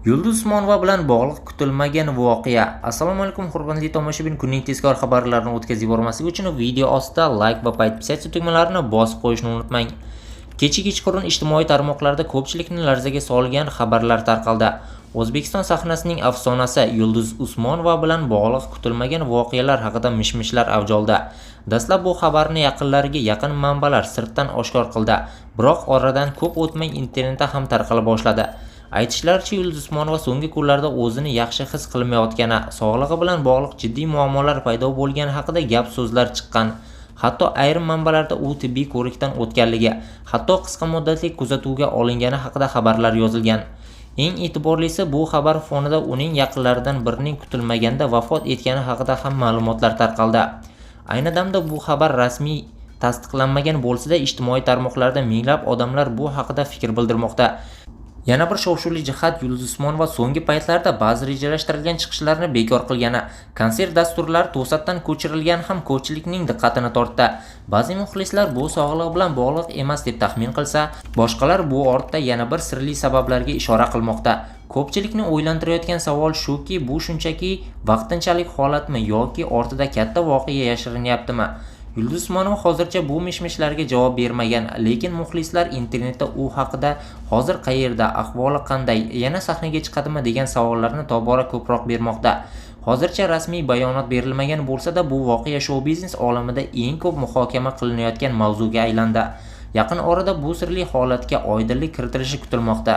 Yulduz Usmonova bilan bog'liq kutilmagan voqea. Assalomu alaykum hurmatli tomoshabin, kunning tezkor xabarlarini o'tkazib yubormaslik uchun video ostida like va podpisatsiya tugmalarini bosib qo'yishni unutmang. Kechqurun ijtimoiy tarmoqlarda ko'pchilikni larzaga solgan xabarlar tarqaldi. O'zbekiston sahnasining afsonasi Yulduz Usmonova bilan bog'liq kutilmagan voqealar haqida mish-mishlar avj oldi. Dastlab bu xabarni yaqin manbalar sirtdan oshkor qildi, biroq oradan ko'p o'tmay internetda ham tarqala boshladi. Aytishlaricha, Yulduz Usmonova so'nggi kunlarda o'zini yaxshi his qilmayotgani, sog'lig'i bilan bog'liq jiddiy muammolar paydo bo'lgani haqida gap-so'zlar chiqqan. Hatto ayrim manbalarda u tibbiy ko'rikdan o'tganligi, hatto qisqa muddatli kuzatuvga olingani haqida xabarlar yozilgan. Eng e'tiborlisi, bu xabar fonida uning yaqinlaridan birining kutilmaganda vafot etgani haqida ham ma'lumotlar tarqaldi. Ayni damda bu xabar rasmiy tasdiqlanmagan bo'lsa-da, ijtimoiy tarmoqlarda minglab odamlar bu haqida fikr bildirmoqda. Yana bir shov-shuvli jihat, Yulduz Usmonova so'nggi paytlarda ba'zi rejalashtirilgan chiqishlarni bekor qilgani, konsert dasturlari to'satdan ko'chirilgani ham ko'pchilikning diqqatini tortdi. Ba'zi muxlislar bu sog'liq bilan bog'liq emas deb taxmin qilsa, boshqalar bu ortda yana bir sirli sabablarga ishora qilmoqda. Ko'pchilikni o'ylantirayotgan savol shuki, bu shunchaki vaqtinchalik holatmi yoki ortida katta voqea yashirinyaptimi? Yulduz Usmonova hozircha bu mish-mishlarga javob bermagan, lekin muxlislar internetda u haqida hozir qayerda, ahvoli qanday, yana sahnaga chiqadimi degan savollarni tobora ko'proq bermoqda. Hozircha rasmiy bayonot berilmagan bo'lsa-da, bu voqea shou-biznes olamida eng ko'p muhokama qilinayotgan mavzuga aylandi. Yaqin orada bu sirli holatga oydinlik kiritilishi kutilmoqda.